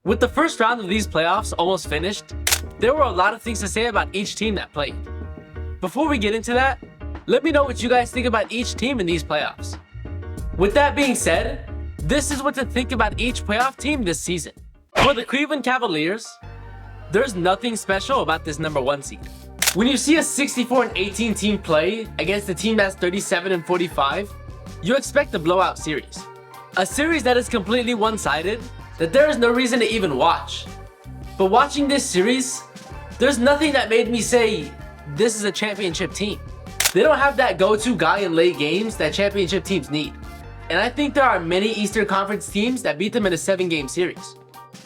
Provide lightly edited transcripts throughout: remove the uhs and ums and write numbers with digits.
With the first round of these playoffs almost finished, there were a lot of things to say about each team that played. Before we get into that, let me know what you guys think about each team in these playoffs. With that being said, this is what to think about each playoff team this season. For the Cleveland Cavaliers, there's nothing special about this number 1 seed. When you see a 64-18 team play against a team that's 37-45, you expect a blowout series. A series that is completely one-sided, that there is no reason to even watch. But watching this series, there's nothing that made me say, this is a championship team. They don't have that go-to guy in late games that championship teams need. And I think there are many Eastern Conference teams that beat them in a 7-game series.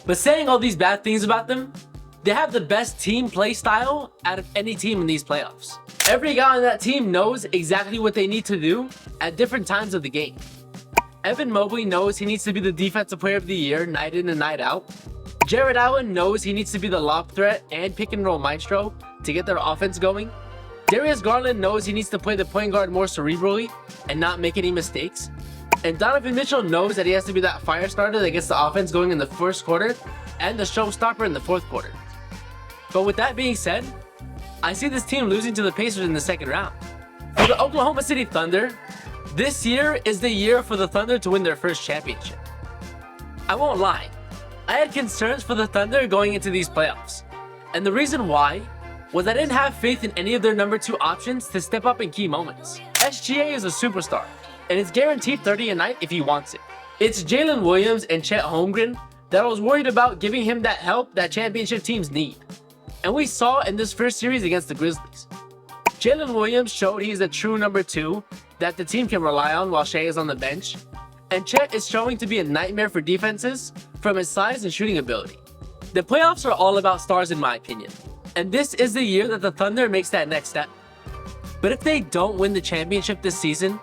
But saying all these bad things about them, they have the best team play style out of any team in these playoffs. Every guy on that team knows exactly what they need to do at different times of the game. Evan Mobley knows he needs to be the Defensive Player of the Year night in and night out. Jared Allen knows he needs to be the lob threat and pick and roll maestro to get their offense going. Darius Garland knows he needs to play the point guard more cerebrally and not make any mistakes. And Donovan Mitchell knows that he has to be that fire starter that gets the offense going in the first quarter and the showstopper in the fourth quarter. But with that being said, I see this team losing to the Pacers in the second round. For the Oklahoma City Thunder, this year is the year for the Thunder to win their first championship. I won't lie, I had concerns for the Thunder going into these playoffs. And the reason why was I didn't have faith in any of their number 2 options to step up in key moments. SGA is a superstar, and it's guaranteed 30 a night if he wants it. It's Jalen Williams and Chet Holmgren that I was worried about giving him that help that championship teams need. And we saw in this first series against the Grizzlies. Jalen Williams showed he's a true number 2 that the team can rely on while Shea is on the bench. And Chet is showing to be a nightmare for defenses from his size and shooting ability. The playoffs are all about stars in my opinion. And this is the year that the Thunder makes that next step. But if they don't win the championship this season,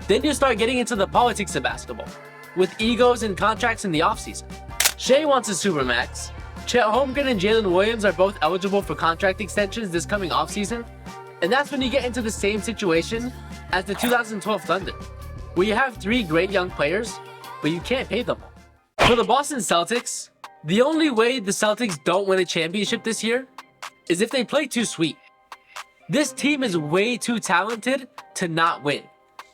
then you start getting into the politics of basketball, with egos and contracts in the offseason. Shea wants a supermax. Chet Holmgren and Jalen Williams are both eligible for contract extensions this coming offseason, and that's when you get into the same situation as the 2012 Thunder, where you have 3 great young players, but you can't pay them all. For the Boston Celtics, the only way the Celtics don't win a championship this year is if they play too sweet. This team is way too talented to not win.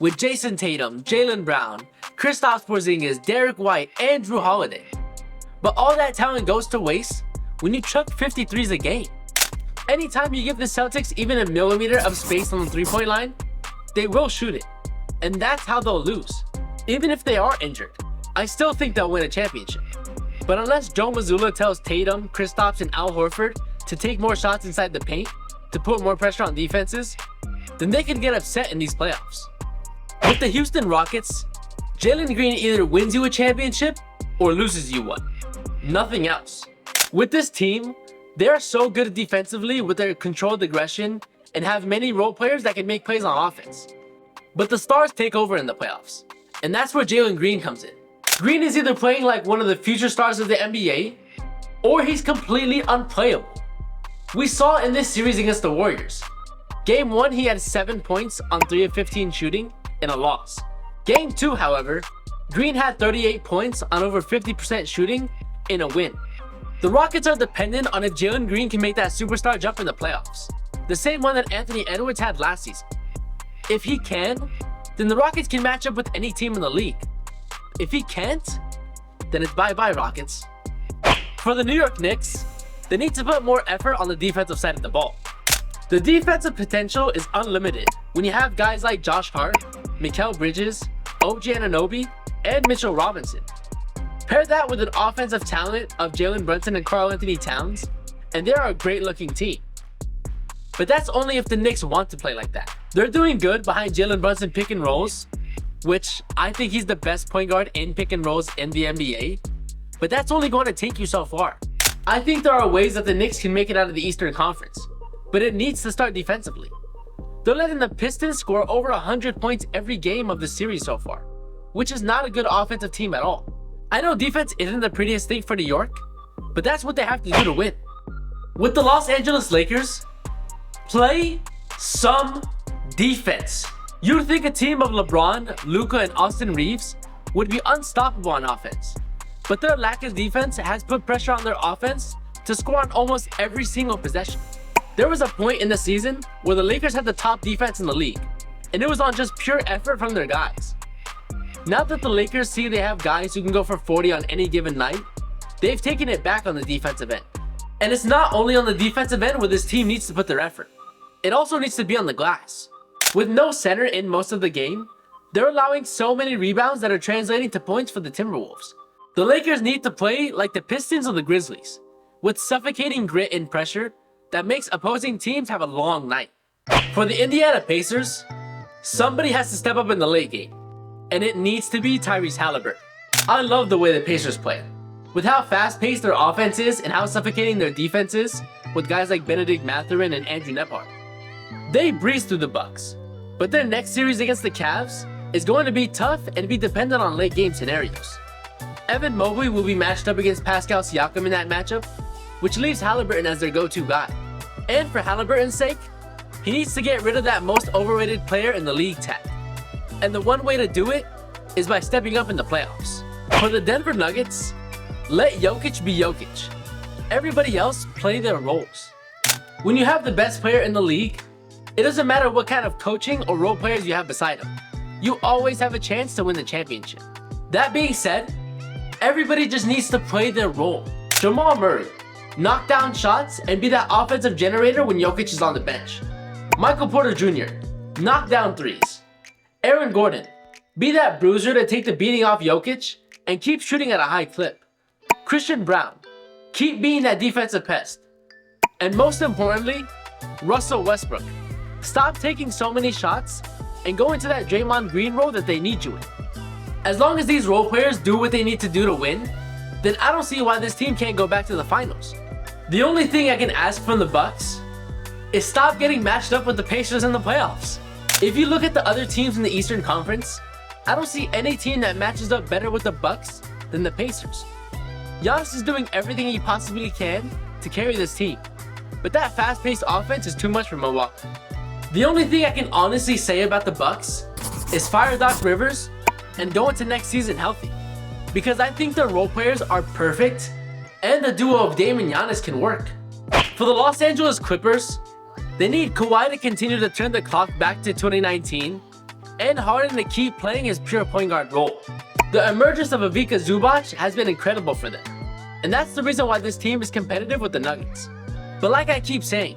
With Jason Tatum, Jaylen Brown, Kristaps Porzingis, Derek White, and Drew Holiday. But all that talent goes to waste when you chuck 53s a game. Anytime you give the Celtics even a millimeter of space on the 3-point line, they will shoot it. And that's how they'll lose. Even if they are injured, I still think they'll win a championship. But unless Joe Mazzulla tells Tatum, Kristaps, and Al Horford to take more shots inside the paint to put more pressure on defenses, then they can get upset in these playoffs. With the Houston Rockets, Jalen Green either wins you a championship or loses you one. Nothing else. With this team, they are so good defensively with their controlled aggression and have many role players that can make plays on offense. But the stars take over in the playoffs, and that's where Jalen Green comes in. Green is either playing like one of the future stars of the NBA, or he's completely unplayable. We saw in this series against the Warriors. Game 1, he had 7 points on 3 of 15 shooting in a loss. Game 2, however, Green had 38 points on over 50% shooting in a win. The Rockets are dependent on if Jalen Green can make that superstar jump in the playoffs, the same one that Anthony Edwards had last season. If he can, then the Rockets can match up with any team in the league. If he can't, then it's bye-bye Rockets. For the New York Knicks, they need to put more effort on the defensive side of the ball. The defensive potential is unlimited when you have guys like Josh Hart, Mikal Bridges, OG Anunoby, and Mitchell Robinson. Pair that with an offensive talent of Jalen Brunson and Karl Anthony Towns, and they're a great-looking team. But that's only if the Knicks want to play like that. They're doing good behind Jalen Brunson pick and rolls, which I think he's the best point guard in pick and rolls in the NBA, but that's only going to take you so far. I think there are ways that the Knicks can make it out of the Eastern Conference, but it needs to start defensively. They're letting the Pistons score over 100 points every game of the series so far, which is not a good offensive team at all. I know defense isn't the prettiest thing for New York, but that's what they have to do to win. With the Los Angeles Lakers, play some defense. You'd think a team of LeBron, Luka, and Austin Reeves would be unstoppable on offense. but their lack of defense has put pressure on their offense to score on almost every single possession. There was a point in the season where the Lakers had the top defense in the league, and it was on just pure effort from their guys. Now that the Lakers see they have guys who can go for 40 on any given night, they've taken it back on the defensive end. And it's not only on the defensive end where this team needs to put their effort. It also needs to be on the glass. With no center in most of the game, they're allowing so many rebounds that are translating to points for the Timberwolves. The Lakers need to play like the Pistons or the Grizzlies, with suffocating grit and pressure that makes opposing teams have a long night. For the Indiana Pacers, somebody has to step up in the late game, and it needs to be Tyrese Halliburton. I love the way the Pacers play. With how fast-paced their offense is and how suffocating their defense is, with guys like Benedict Mathurin and Andrew Nembhard. They breeze through the Bucks, but their next series against the Cavs is going to be tough and be dependent on late-game scenarios. Evan Mobley will be matched up against Pascal Siakam in that matchup, which leaves Halliburton as their go-to guy. And for Halliburton's sake, he needs to get rid of that most overrated player in the league tag. And the one way to do it is by stepping up in the playoffs. For the Denver Nuggets, let Jokic be Jokic. Everybody else play their roles. When you have the best player in the league, it doesn't matter what kind of coaching or role players you have beside him. You always have a chance to win the championship. That being said, everybody just needs to play their role. Jamal Murray, knock down shots and be that offensive generator when Jokic is on the bench. Michael Porter Jr., knock down threes. Aaron Gordon, be that bruiser to take the beating off Jokic and keep shooting at a high clip. Christian Brown, keep being that defensive pest. And most importantly, Russell Westbrook, stop taking so many shots and go into that Draymond Green role that they need you in. As long as these role players do what they need to do to win, then I don't see why this team can't go back to the finals. The only thing I can ask from the Bucks is stop getting matched up with the Pacers in the playoffs. If you look at the other teams in the Eastern Conference, I don't see any team that matches up better with the Bucks than the Pacers. Giannis is doing everything he possibly can to carry this team, but that fast-paced offense is too much for Milwaukee. The only thing I can honestly say about the Bucks is fire Doc Rivers and go into next season healthy, because I think their role players are perfect and the duo of Dame and Giannis can work. For the Los Angeles Clippers, they need Kawhi to continue to turn the clock back to 2019 and Harden to keep playing his pure point guard role. The emergence of Ivica Zubac has been incredible for them, and that's the reason why this team is competitive with the Nuggets. But like I keep saying,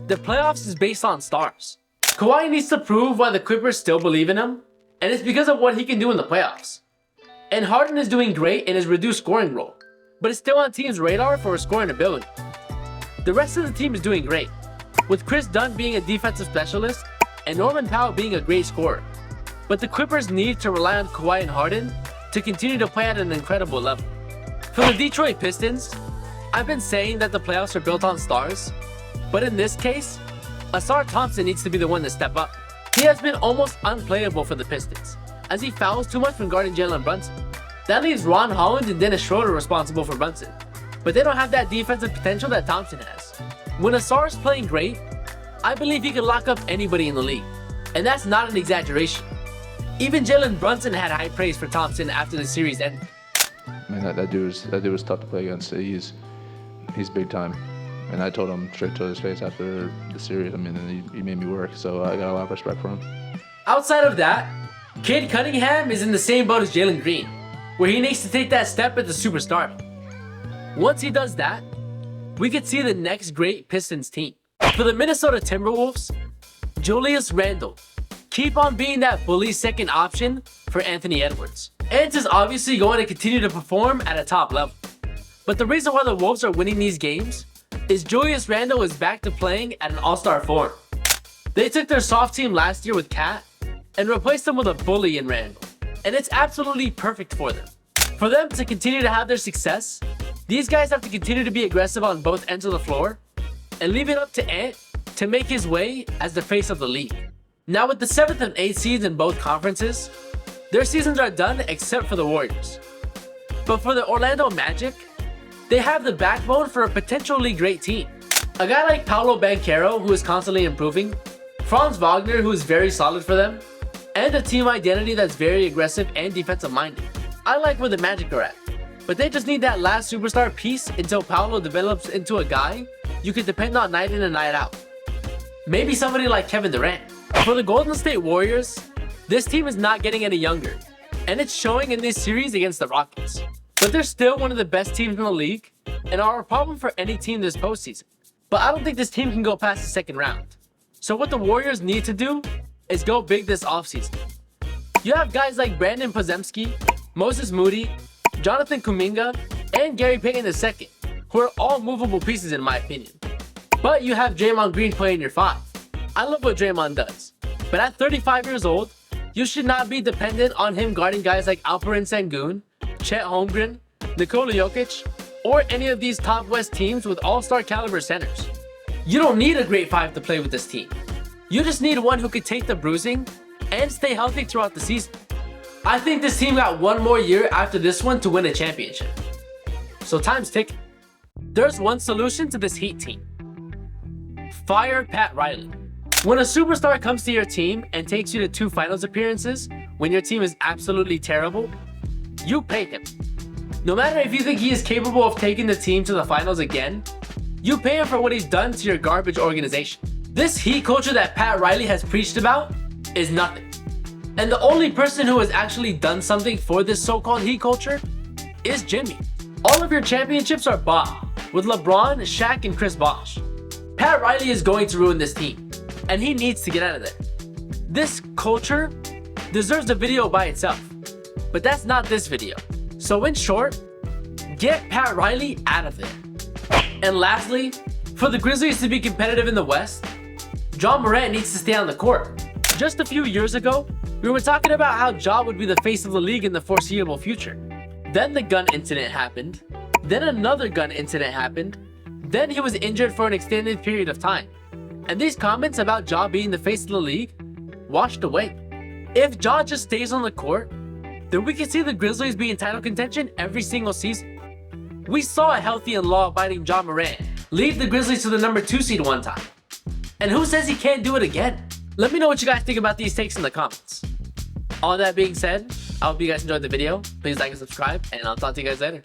the playoffs is based on stars. Kawhi needs to prove why the Clippers still believe in him, and it's because of what he can do in the playoffs. And Harden is doing great in his reduced scoring role, but is still on team's radar for his scoring ability. The rest of the team is doing great, with Chris Dunn being a defensive specialist and Norman Powell being a great scorer. But the Clippers need to rely on Kawhi and Harden to continue to play at an incredible level. For the Detroit Pistons, I've been saying that the playoffs are built on stars, but in this case, Asar Thompson needs to be the one to step up. He has been almost unplayable for the Pistons, as he fouls too much when guarding Jalen Brunson. That leaves Ron Holland and Dennis Schroeder responsible for Brunson, but they don't have that defensive potential that Thompson has. When Asar is playing great, I believe he can lock up anybody in the league, and that's not an exaggeration. Even Jalen Brunson had high praise for Thompson after the series ended. Man, that dude was tough to play against. He's big time. And I told him straight to his face after the series, and he made me work, so I got a lot of respect for him. Outside of that, Cade Cunningham is in the same boat as Jalen Green, where he needs to take that step at the superstar. Once he does that, we could see the next great Pistons team. For the Minnesota Timberwolves, Julius Randle, keep on being that bully second option for Anthony Edwards. Ant is obviously going to continue to perform at a top level. But the reason why the Wolves are winning these games is Julius Randle is back to playing at an all-star form. They took their soft team last year with Cat and replaced them with a bully in Randle, and it's absolutely perfect for them. For them to continue to have their success, these guys have to continue to be aggressive on both ends of the floor and leave it up to Ant to make his way as the face of the league. Now with the 7th and 8th seeds in both conferences, their seasons are done except for the Warriors. But for the Orlando Magic, they have the backbone for a potentially great team. A guy like Paolo Banchero, who is constantly improving, Franz Wagner, who is very solid for them, and a team identity that's very aggressive and defensive minded. I like where the Magic are at. But they just need that last superstar piece until Paolo develops into a guy you can depend on night in and night out. Maybe somebody like Kevin Durant. For the Golden State Warriors, this team is not getting any younger, and it's showing in this series against the Rockets. But they're still one of the best teams in the league and are a problem for any team this postseason. But I don't think this team can go past the second round. So what the Warriors need to do is go big this offseason. You have guys like Brandon Podziemski, Moses Moody, Jonathan Kuminga, and Gary Payton II, who are all movable pieces in my opinion. But you have Draymond Green playing your 5. I love what Draymond does, but at 35 years old, you should not be dependent on him guarding guys like Alperen Sengun, Chet Holmgren, Nikola Jokic, or any of these top West teams with all-star caliber centers. You don't need a great 5 to play with this team. You just need one who could take the bruising and stay healthy throughout the season. I think this team got one more year after this one to win a championship. So time's ticking. There's one solution to this Heat team. Fire Pat Riley. When a superstar comes to your team and takes you to 2 finals appearances when your team is absolutely terrible, you pay him. No matter if you think he is capable of taking the team to the finals again, you pay him for what he's done to your garbage organization. This Heat culture that Pat Riley has preached about is nothing. And the only person who has actually done something for this so-called Heat culture is Jimmy. All of your championships are bought with LeBron, Shaq, and Chris Bosh. Pat Riley is going to ruin this team, and he needs to get out of there. This culture deserves a video by itself, but that's not this video. So in short, get Pat Riley out of there. And lastly, for the Grizzlies to be competitive in the West, Ja Morant needs to stay on the court. Just a few years ago, we were talking about how Ja would be the face of the league in the foreseeable future. Then the gun incident happened. Then another gun incident happened. Then he was injured for an extended period of time. And these comments about Ja being the face of the league washed away. If Ja just stays on the court, then we can see the Grizzlies be in title contention every single season. We saw a healthy and law-abiding Ja Morant lead the Grizzlies to the number 2 seed one time. And who says he can't do it again? Let me know what you guys think about these takes in the comments. All that being said, I hope you guys enjoyed the video. Please like and subscribe, and I'll talk to you guys later.